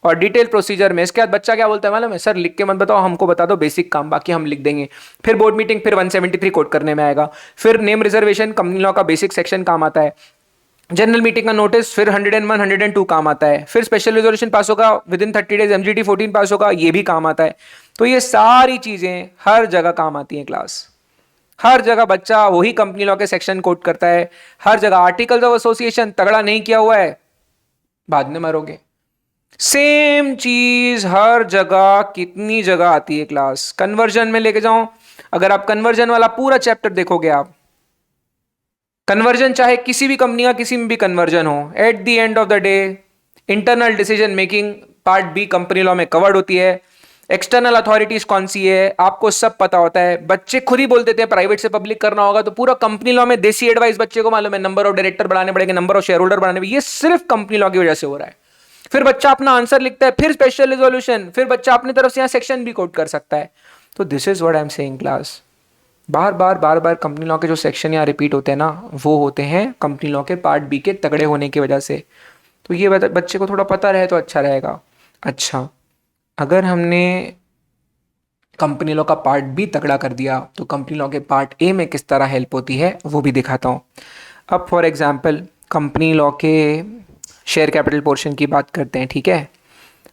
और डिटेल प्रोसीजर में। इसके बाद बच्चा क्या बोलता है मालूम है, सर लिख के मत बताओ, हमको बता दो बेसिक काम, बाकी हम लिख देंगे। फिर बोर्ड मीटिंग, फिर 173 कोट करने में आएगा। फिर नेम रिजर्वेशन कंपनी लॉ का बेसिक सेक्शन काम आता है। जनरल मीटिंग का नोटिस, फिर 101 102 काम आता है। फिर स्पेशल रिजोल्यूशन पास होगा विद इन 30 डेज, एमजीटी 14 पास होगा, ये भी काम आता है। तो ये सारी चीजें हर जगह काम आती हैं क्लास। हर जगह बच्चा वही कंपनी लॉ के सेक्शन कोट करता है। हर जगह आर्टिकल्स ऑफ एसोसिएशन तगड़ा नहीं किया हुआ है, बाद में मरोगे। सेम चीज हर जगह, कितनी जगह आती है क्लास। कन्वर्जन में लेके जाऊं, अगर आप कन्वर्जन वाला पूरा चैप्टर देखोगे, आप कन्वर्जन चाहे किसी भी कंपनी का किसी में भी कन्वर्जन हो, at the end of the day internal decision making part B company law में कवर्ड होती है। एक्सटर्नल अथॉरिटीज कौन सी है आपको सब पता होता है। बच्चे खुद ही बोल देते हैं प्राइवेट से पब्लिक करना होगा तो पूरा कंपनी लॉ में देसी एडवाइस बच्चे को मालूम है, नंबर ऑफ डायरेक्टर बढ़ाने पड़ेंगे, नंबर ऑफ शेयर होल्डर बढ़ाने, ये सिर्फ कंपनी लॉ की वजह से हो रहा है। फिर बच्चा अपना आंसर लिखता है, फिर स्पेशल रिजोल्यूशन, फिर बच्चा अपनी तरफ से यहाँ सेक्शन भी कोट कर सकता है। तो this is what I am saying class. Bar bar company law के जो सेक्शन यहाँ रिपीट होते हैं ना, वो होते हैं कंपनी लॉ के पार्ट बी के तगड़े होने की वजह से। तो ये बच्चे को थोड़ा पता रहे तो अच्छा रहेगा। अच्छा, अगर हमने कंपनी लॉ का पार्ट बी तगड़ा कर दिया तो कंपनी लॉ के पार्ट ए में किस तरह हेल्प होती है वो भी दिखाता हूँ। अब फॉर एग्जांपल कंपनी लॉ के शेयर कैपिटल पोर्शन की बात करते हैं, ठीक है।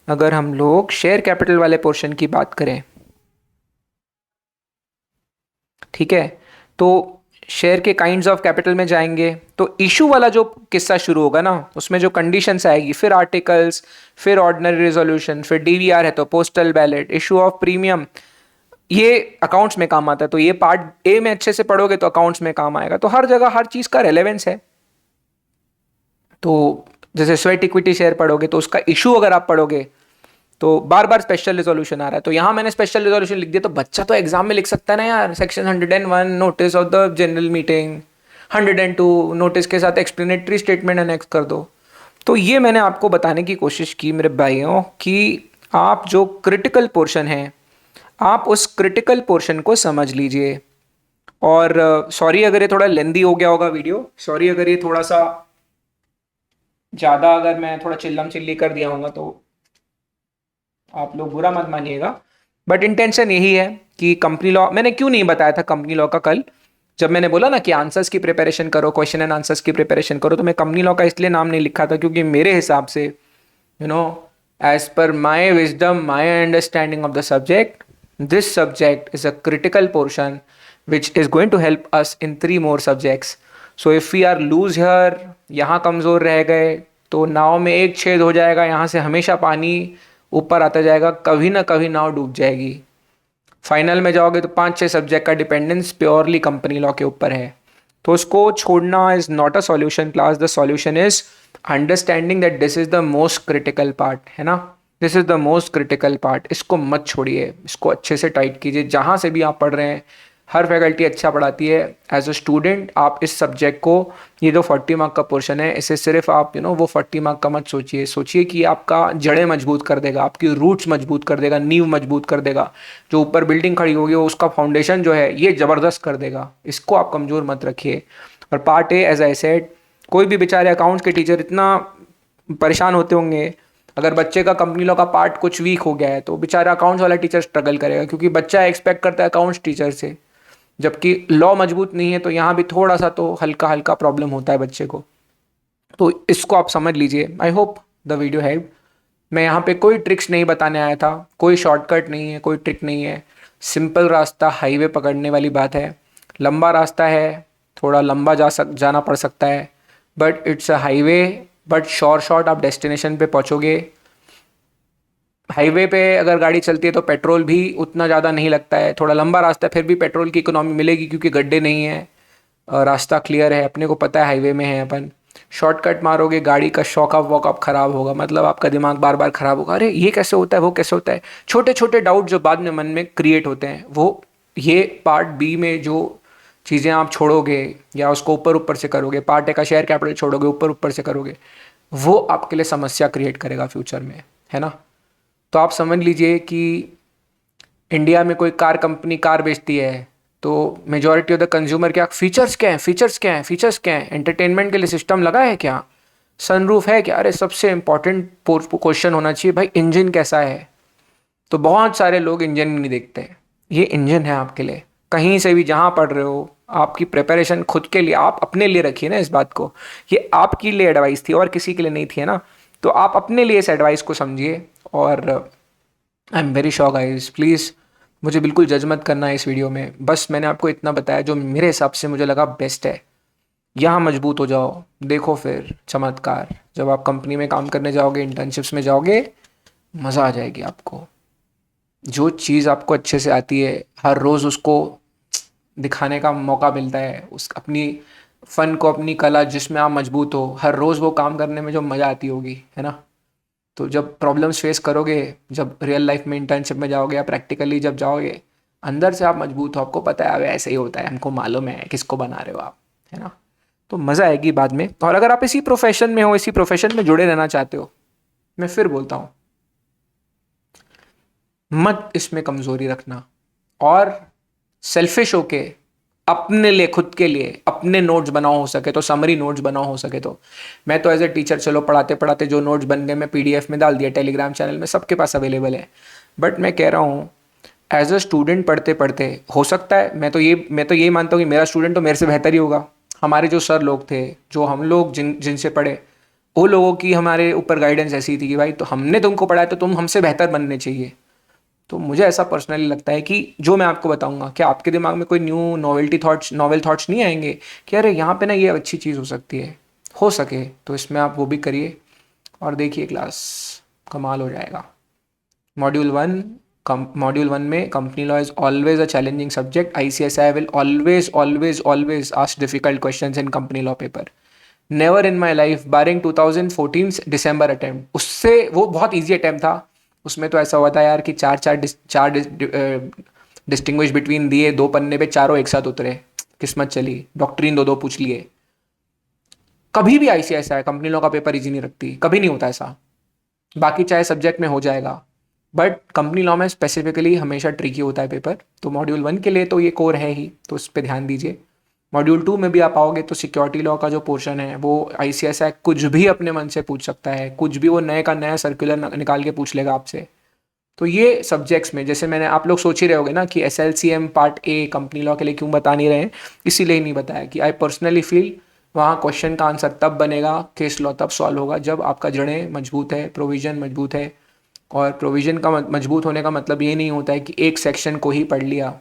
अगर हम लोग शेयर कैपिटल वाले पोर्शन की बात करें, ठीक है, तो शेयर के काइंड्स ऑफ कैपिटल में जाएंगे तो इशू वाला जो किस्सा शुरू होगा ना, उसमें जो कंडीशंस आएगी, फिर आर्टिकल्स, फिर ऑर्डिनरी रेजोल्यूशन, फिर डीवीआर है तो postal ballot, issue of premium, ये अकाउंट्स में काम आता है। तो ये पार्ट ए में अच्छे से पढ़ोगे तो अकाउंट्स में काम आएगा। तो हर जगह हर चीज का रेलेवेंस है। तो जैसे स्वेट इक्विटी शेयर पढ़ोगे तो उसका इशू अगर आप पढ़ोगे तो बार बार स्पेशल रिजोल्यूशन आ रहा है, तो यहां मैंने स्पेशल रिजोल्यूशन लिख दिया, तो बच्चा तो एग्जाम में लिख सकता है ना यार, section 101 notice of the general meeting, 102 notice के साथ एक्सप्लेनेटरी स्टेटमेंट अनेक्स कर दो। तो ये मैंने आपको बताने की कोशिश की मेरे भाइयों कि आप जो क्रिटिकल पोर्शन है, आप उस क्रिटिकल पोर्शन को समझ लीजिए। और सॉरी अगर ये थोड़ा लेंदी हो गया होगा वीडियो, सॉरी अगर ये थोड़ा सा ज़्यादा, अगर मैं थोड़ा चिल्लम चिल्ली कर दिया होगा तो आप लोग बुरा मत मानिएगा। बट इंटेंशन यही है कि कंपनी लॉ मैंने क्यों नहीं बताया था कंपनी लॉ का कल, जब मैंने बोला ना कि आंसर्स की प्रिपरेशन करो, क्वेश्चन एंड आंसर्स की प्रिपरेशन करो, तो मैं कंपनी लॉ का इसलिए नाम नहीं लिखा था क्योंकि मेरे हिसाब से as per my wisdom, my understanding of the subject, this subject is a critical portion which is going to help us in 3 more subjects. So if we are lose here, यहाँ कमज़ोर रह गए तो नाव में एक छेद हो जाएगा, यहाँ से हमेशा पानी ऊपर आता जाएगा, कभी ना कभी नाव डूब जाएगी। फाइनल में जाओगे तो 5-6 सब्जेक्ट का डिपेंडेंस प्योरली कंपनी लॉ के ऊपर है। तो उसको छोड़ना is not a solution class. The solution is understanding that this is the most critical part, है ना, this is the most critical part. इसको मत छोड़िए, इसको अच्छे से टाइट कीजिए। जहाँ से भी आप पढ़ रहे हैं, हर फैकल्टी अच्छा पढ़ाती है। एज अ स्टूडेंट आप इस सब्जेक्ट को, ये जो 40 मार्क का पोर्शन है, इसे सिर्फ आप वो 40 मार्क का मत सोचिए। सोचिए कि आपका जड़ें मजबूत कर देगा, आपकी रूट्स मजबूत कर देगा, नींव मजबूत कर देगा। जो ऊपर बिल्डिंग खड़ी होगी वो उसका फाउंडेशन जो है ये ज़बरदस्त कर देगा। इसको आप कमज़ोर मत रखिए। और part A, as I said, कोई भी बेचारे अकाउंट्स के टीचर इतना परेशान होते होंगे, अगर बच्चे का कंपनी लॉ का पार्ट कुछ वीक हो गया है तो बेचारा अकाउंट्स वाला टीचर स्ट्रगल करेगा, क्योंकि बच्चा एक्सपेक्ट करता है अकाउंट्स टीचर से, जबकि लॉ मजबूत नहीं है। तो यहाँ भी थोड़ा सा तो हल्का हल्का प्रॉब्लम होता है बच्चे को। तो इसको आप समझ लीजिए। I hope the video help. मैं यहाँ पे कोई ट्रिक्स नहीं बताने आया था, कोई शॉर्टकट नहीं है, कोई ट्रिक नहीं है। सिंपल रास्ता हाईवे पकड़ने वाली बात है। लंबा रास्ता है, थोड़ा लंबा जाना पड़ सकता है, but it's a highway. But short आप डेस्टिनेशन पे पहुँचोगे। हाईवे पे अगर गाड़ी चलती है तो पेट्रोल भी उतना ज़्यादा नहीं लगता है। थोड़ा लंबा रास्ता है, फिर भी पेट्रोल की इकोनॉमी मिलेगी क्योंकि गड्ढे नहीं है, रास्ता क्लियर है, अपने को पता है हाईवे में है अपन। शॉर्टकट मारोगे, गाड़ी का शॉकअप वॉकअप खराब होगा, मतलब आपका दिमाग बार बार खराब होगा, अरे ये कैसे होता है, वो कैसे होता है। छोटे छोटे डाउट जो बाद में मन में क्रिएट होते हैं, वो ये पार्ट बी में जो चीज़ें आप छोड़ोगे या उसको ऊपर ऊपर से करोगे, पार्ट ए का शेयर कैपिटल छोड़ोगे, ऊपर ऊपर से करोगे, वो आपके लिए समस्या क्रिएट करेगा फ्यूचर में, है ना। तो आप समझ लीजिए कि इंडिया में कोई कार कंपनी कार बेचती है, तो मेजॉरिटी ऑफ द कंज्यूमर क्या, फीचर्स क्या हैं, फीचर्स क्या हैं, फीचर्स क्या हैं, एंटरटेनमेंट के लिए सिस्टम लगा है क्या, सनरूफ है क्या, अरे सबसे इंपॉर्टेंट क्वेश्चन होना चाहिए भाई इंजन कैसा है। तो बहुत सारे लोग इंजन नहीं देखते हैं। ये इंजन है आपके लिए, कहीं से भी जहाँ पढ़ रहे हो, आपकी प्रिपरेशन खुद के लिए, आप अपने लिए रखिए ना इस बात को। ये आपके लिए एडवाइस थी और किसी के लिए नहीं थी, है ना। तो आप अपने लिए इस एडवाइस को समझिए। और I am very sure guys, please मुझे बिल्कुल जज मत करना है इस वीडियो में, बस मैंने आपको इतना बताया जो मेरे हिसाब से मुझे लगा बेस्ट है। यहाँ मजबूत हो जाओ, देखो फिर चमत्कार, जब आप कंपनी में काम करने जाओगे, इंटर्नशिप्स में जाओगे, मज़ा आ जाएगी आपको। जो चीज़ आपको अच्छे से आती है, हर रोज़ उसको दिखाने का मौका मिलता है, उस अपनी फ़न को, अपनी कला जिसमें आप मजबूत हो, हर रोज़ वो काम करने में जो मज़ा आती होगी, है ना। तो जब प्रॉब्लम्स फेस करोगे, जब रियल लाइफ में इंटर्नशिप में जाओगे या प्रैक्टिकली जब जाओगे, अंदर से आप मजबूत हो, आपको पता है अब ऐसे ही होता है, हमको मालूम है किसको बना रहे हो आप, है ना। तो मज़ा आएगी बाद में। और अगर आप इसी प्रोफेशन में हो, इसी प्रोफेशन में जुड़े रहना चाहते हो, मैं फिर बोलता हूँ, मत इसमें कमज़ोरी रखना, और सेल्फिश होके अपने लिए, खुद के लिए अपने नोट्स बनाओ, हो सके तो समरी नोट्स बनाओ, हो सके तो। मैं तो एज ए टीचर, चलो पढ़ाते पढ़ाते जो नोट्स बन गए मैं पीडीएफ में डाल दिया, टेलीग्राम चैनल में सबके पास अवेलेबल है। बट मैं कह रहा हूँ एज अ स्टूडेंट पढ़ते पढ़ते हो सकता है, मैं तो ये मानता हूँ कि मेरा स्टूडेंट तो मेरे से बेहतर ही होगा। हमारे जो सर लोग थे, जो हम लोग जिनसे पढ़े, वो लोगों की हमारे ऊपर गाइडेंस ऐसी थी कि भाई तो हमने तुमको पढ़ाया तो तुम हमसे बेहतर बनने चाहिए। तो मुझे ऐसा पर्सनली लगता है कि जो मैं आपको बताऊंगा, क्या आपके दिमाग में कोई न्यू नॉवल थॉट्स नहीं आएंगे कि अरे यहाँ पे ना ये अच्छी चीज़ हो सकती है। हो सके तो इसमें आप वो भी करिए और देखिए क्लास कमाल हो जाएगा। मॉड्यूल 1 में company law is always a challenging subject, ICSI will always always always ask difficult questions in company law paper. Never in my life barring 2014 December attempt, उससे वो बहुत ईजी अटेम्प्ट था। उसमें तो ऐसा हुआ था यार कि चार डिस्टिंग्विश बिटवीन दिए, 2 पन्ने पे चारों एक साथ उतरे, किस्मत चली, डॉक्ट्रिन दो दो पूछ लिए। कभी भी आईसीएसआई कंपनी लॉ का पेपर इजी नहीं रखती, कभी नहीं होता ऐसा। बाकी चाहे सब्जेक्ट में हो जाएगा, बट कंपनी लॉ में स्पेसिफिकली हमेशा ट्रिकी होता है पेपर। तो मॉड्यूल 1 के लिए तो ये कोर है ही, तो उस पर ध्यान दीजिए। मॉड्यूल 2 में भी आप आओगे तो सिक्योरिटी लॉ का जो पोर्शन है, वो आईसीएसआई कुछ भी अपने मन से पूछ सकता है, कुछ भी वो नए का नया सर्कुलर निकाल के पूछ लेगा आपसे। तो ये सब्जेक्ट्स में, जैसे मैंने, आप लोग सोच ही रहे होगे ना कि एसएलसीएम पार्ट ए कंपनी लॉ के लिए क्यों बता नहीं रहे हैं, इसीलिए ही नहीं बताया कि आई पर्सनली फील वहाँ क्वेश्चन का आंसर तब बनेगा, केस लॉ तब सॉल्व होगा जब आपका जड़ें मजबूत है, प्रोविजन मजबूत है। और प्रोविजन का मजबूत होने का मतलब ये नहीं होता है कि एक सेक्शन को ही पढ़ लिया,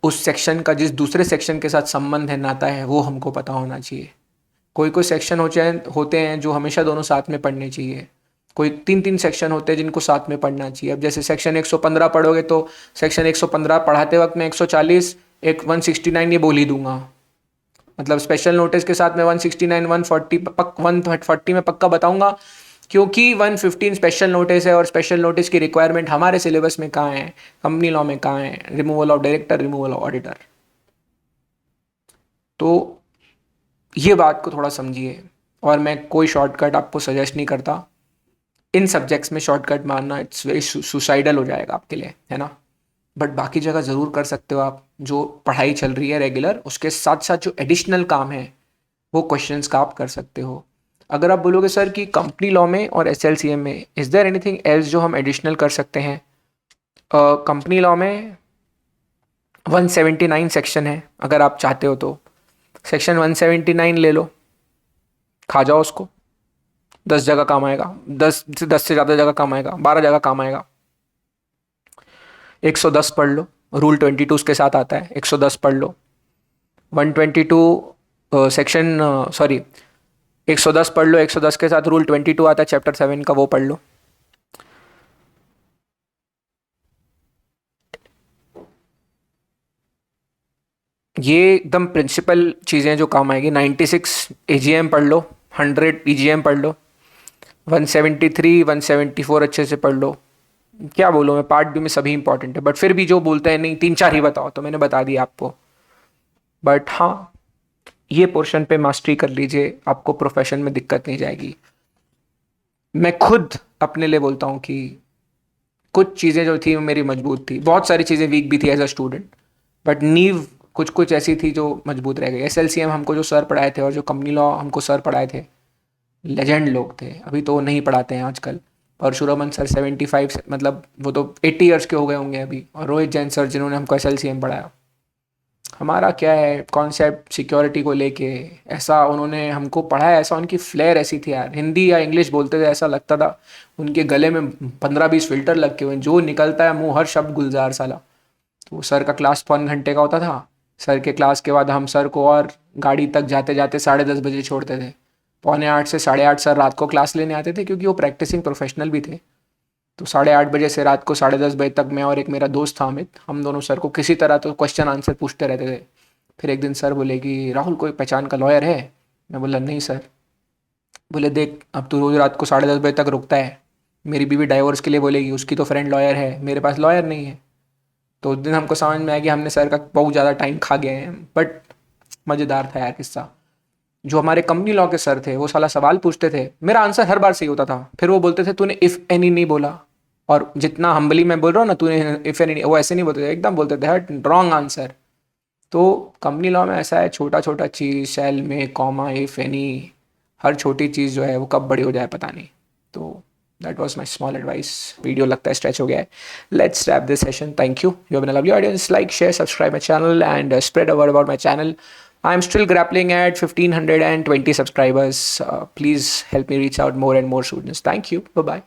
उस सेक्शन का जिस दूसरे सेक्शन के साथ संबंध है, नाता है, वो हमको पता होना चाहिए। कोई कोई सेक्शन होते हैं जो हमेशा दोनों साथ में पढ़ने चाहिए। कोई 3 3 सेक्शन होते हैं जिनको साथ में पढ़ना चाहिए। अब जैसे सेक्शन 115 पढ़ोगे तो सेक्शन 115 पढ़ाते वक्त मैं 140 एक 169 ये बोल ही दूंगा। मतलब स्पेशल नोटिस के साथ में 169 140 में पक्का बताऊंगा, क्योंकि 115 स्पेशल नोटिस है और स्पेशल नोटिस की रिक्वायरमेंट हमारे सिलेबस में कहाँ है, कंपनी लॉ में कहाँ है, removal of director, removal of auditor. तो ये बात को थोड़ा समझिए। और मैं कोई शॉर्टकट आपको सजेस्ट नहीं करता, इन सब्जेक्ट्स में शॉर्टकट मारना इट्स वेरी सुसाइडल हो जाएगा आपके लिए, है ना। बट बाकी जगह ज़रूर कर सकते हो आप, जो पढ़ाई चल रही है रेगुलर, उसके साथ साथ जो एडिशनल काम है वो क्वेश्चंस का आप कर सकते हो। अगर आप बोलोगे सर कि कंपनी लॉ में और एसएलसीएम में इज़ देयर एनीथिंग एल्स जो हम एडिशनल कर सकते हैं, कंपनी लॉ में 179 सेक्शन है, अगर आप चाहते हो तो सेक्शन 179 ले लो, खा जाओ उसको, 10 जगह काम आएगा, 10 से ज़्यादा जगह काम आएगा, 12 जगह काम आएगा। 110 पढ़ लो, रूल 22 उसके साथ आता है, 110 पढ़ लो। 122 सेक्शन, सॉरी, 110 पढ़ लो, 110 के साथ रूल 22 आता है चैप्टर 7 का, वो पढ़ लो। ये एकदम प्रिंसिपल चीज़ें जो काम आएगी। 96 AGM पढ़ लो, 100 EGM पढ़ लो, 173 174 अच्छे से पढ़ लो। क्या बोलूँ मैं, पार्ट बी में सभी इंपॉर्टेंट है, बट फिर भी जो बोलते हैं नहीं 3-4 ही बताओ, तो मैंने बता दिया आपको। बट हाँ, ये पोर्शन पे मास्टरी कर लीजिए, आपको प्रोफेशन में दिक्कत नहीं जाएगी। मैं खुद अपने लिए बोलता हूँ कि कुछ चीज़ें जो थी वो मेरी मजबूत थी, बहुत सारी चीज़ें वीक भी थी एज अ स्टूडेंट, बट नींव कुछ कुछ ऐसी थी जो मजबूत रह गई। SLCM हमको जो सर पढ़ाए थे और जो कंपनी लॉ हमको सर पढ़ाए थे, लेजेंड लोग थे। अभी तो नहीं पढ़ाते हैं आजकल। परशुरामन सर 75 मतलब वो तो 80 ईयर्स के हो गए होंगे अभी। और रोहित जैन सर जिन्होंने हमको SLCM पढ़ाया, हमारा क्या है कॉन्सेप्ट सिक्योरिटी को लेके, ऐसा उन्होंने हमको पढ़ाया, ऐसा उनकी फ्लेयर ऐसी थी यार। हिंदी या इंग्लिश बोलते थे ऐसा लगता था उनके गले में 15-20 फिल्टर लग के हुए, जो निकलता है मुंह हर शब्द गुलजार साला। तो सर का क्लास 5 घंटे का होता था। सर के क्लास के बाद हम सर को और गाड़ी तक जाते जाते 10:30 बजे छोड़ते थे। 7:45 से 8:30 सर रात को क्लास लेने आते थे, क्योंकि वो प्रैक्टिसिंग प्रोफेशनल भी थे। तो 8:30 बजे से रात को 10:30 बजे तक मैं और एक मेरा दोस्त था अमित, हम दोनों सर को किसी तरह तो क्वेश्चन आंसर पूछते रहते थे। फिर एक दिन सर बोले कि राहुल कोई पहचान का लॉयर है। मैं बोला नहीं सर। बोले देख अब तू रोज़ रात को 10:30 बजे तक रुकता है, मेरी बीवी डाइवोर्स के लिए बोलेगी, उसकी तो फ्रेंड लॉयर है, मेरे पास लॉयर नहीं है। तो उस दिन हमको समझ में आया कि हमने सर का बहुत ज़्यादा टाइम खा गए हैं। बट मज़ेदार था यार किस्सा। जो हमारे कंपनी लॉ के सर थे वो साला सवाल पूछते थे, मेरा आंसर हर बार सही होता था, फिर वो बोलते थे तूने इफ़ एनी नहीं बोला। और जितना हम्बली मैं बोल रहा हूँ ना, तूने इफ़ एनी, वो ऐसे नहीं बोलते थे, एकदम बोलते थे हट रॉन्ग आंसर। तो कंपनी लॉ में ऐसा है, छोटा छोटा चीज़ सेल में कॉमा इफ़ एनी, हर छोटी चीज़ जो है वो कब बड़ी हो जाए पता नहीं। तो that was my small advice. Video लगता है स्ट्रेच हो गया है। Let's wrap this session. Thank you have been a lovely audience. Like share subscribe my channel and spread a word about my channel. I am still grappling at 1520 subscribers. Please help me reach out more and more students. Thank you. Bye bye.